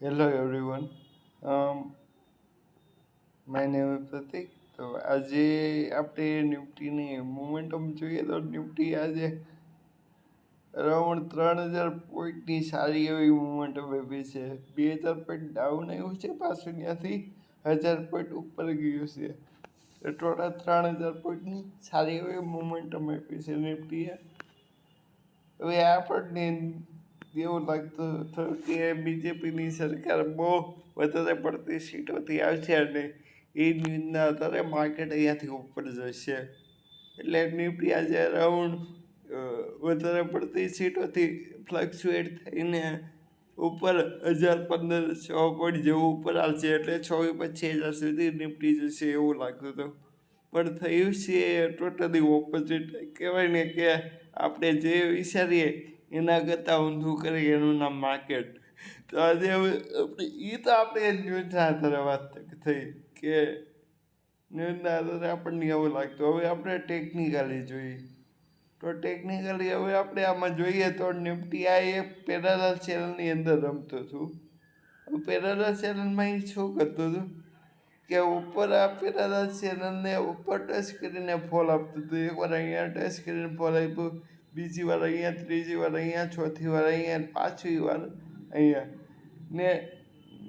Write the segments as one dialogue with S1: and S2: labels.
S1: Hello everyone. My name is Pratik. તો આજે આપણે નિફ્ટીની મોમેન્ટમ જોઈએ તો નિફ્ટી આજે અરાઉન્ડ 3,000 પોઈન્ટની સારી એવી મોમેન્ટમ આપી છે. 2,000 પોઈન્ટ ડાઉન આવ્યું છે, પાછું ત્યાંથી 1,000 પોઈન્ટ ઉપર ગયું છે. ટોટલ 3,000 પોઈન્ટની સારી એવી મોમેન્ટમ આપી છે નિફ્ટીએ. હવે આપણને એવું લાગતું હતું કે બીજેપીની સરકાર બહુ વધારે પડતી સીટોથી આવશે અને એ ન્યૂઝના આધારે માર્કેટ અહીંયાથી ઉપર જશે. એટલે નિફ્ટી આજે અરાઉન્ડ વધારે પડતી સીટોથી ફ્લક્ચ્યુએટ થઈને ઉપર 1,015-100 પોઈન્ટ જેવું ઉપર આવશે. એટલે 24,25,000 સુધી નિફ્ટી જશે એવું લાગતું હતું. પણ થયું છે ટોટલી ઓપોઝિટ. કહેવાય ને કે આપણે જે વિચારીએ એના કરતાં ઊંધું કરીએ એનું નામ માર્કેટ. તો આજે હવે આપણે ન્યૂઝના આધારે વાત થઈ કે ન્યૂઝના આધારે આપણને એવું લાગતું. હવે આપણે ટેકનિકલી જોઈએ તો ટેકનિકલી હવે આપણે આમાં જોઈએ તો નિફ્ટી આ એક પેરેલલ ચેનલની અંદર રમતું હતું. પેરેલલ ચેનલમાં એ શું કરતું હતું કે ઉપર આ પેરેલલ ચેનલને ઉપર ટચ કરીને ફોલ આપતું હતું. એકવાર અહીંયા ટચ કરીને ફોલ આપ્યું, બીજી વાર અહીંયા, ત્રીજી વાર અહીંયા, ચોથી વાર અહીંયા, પાંચમી વાર અહીંયા. ને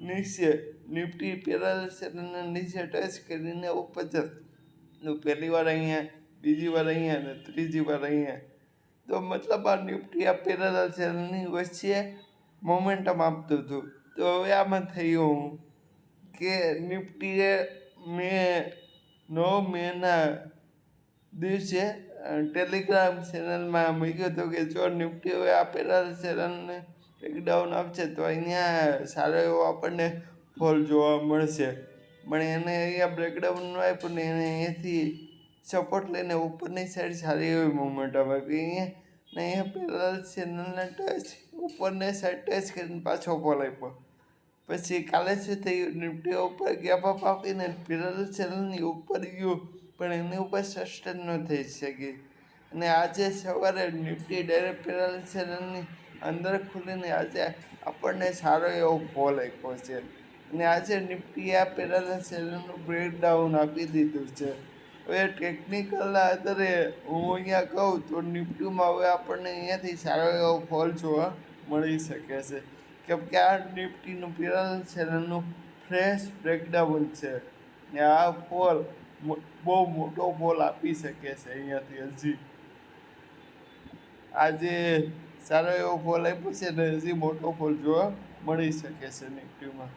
S1: નીચે નિફ્ટી પેરેલલ ચેનલને નીચે ટચ કરીને ઉપર જતું. પહેલી વાર અહીંયા, બીજી વાર અહીંયા અને ત્રીજી વાર અહીંયા. તો મતલબ આ નિફ્ટી આ પેરેલલ ચેનલની વચ્ચે મોમેન્ટમ આપતું હતું. તો હવે આમાં થયું કે નિફ્ટીએ મેના દિવસે ટેલિગ્રામ ચેનલમાં મૂક્યું હતું કે જો નિફ્ટી હવે આ પેરેલલ ચેનલને બ્રેકડાઉન આપશે તો અહીંયા સારો એવો આપણને ફોલ જોવા મળશે. પણ એને અહીંયા બ્રેકડાઉન ન આપ્યું ને એને અહીંયાથી સપોર્ટ લઈને ઉપરની સાઈડ સારી એવી મોમેન્ટમ આપી. અહીંયા પેરેલલ ચેનલને ટચ ઉપરની સાઈડ ટચ કરીને પાછો ફોલ આપ્યો. પછી કાલે શું થયું, નિફ્ટી ઉપર ગેપ અપ આપીને પેરેલલ ચેનલની ઉપર ગયું પણ એની ઉપર સસ્ટેન ન થઈ શકી. અને આજે સવારે નિફ્ટી ડાયરેક્ટ પેરેલલ ચેનલની અંદર ખુલીને આજે આપણને સારો એવો ફોલ આપ્યો છે. અને આજે નિફ્ટીએ આ પેરેલલ ચેનલનું બ્રેકડાઉન આપી દીધું છે. હવે ટેકનિકલના આધારે હું અહીંયા કહું તો નિફ્ટીમાં હવે આપણને અહીંયાથી સારો એવો ફોલ જોવા મળી શકે છે. કેમ કે આ નિફ્ટીનું પેરેલલ ચેનલનું ફ્રેશ બ્રેકડાઉન છે ને આ ફોલ બહુ મોટો ફોલ આપી શકે છે અહીંયાથી. હજી આજે સારો એવો ફોલ આપ્યો છે ને હજી મોટો ફોલ જોવા મળી શકે છે નિફ્ટીમાં.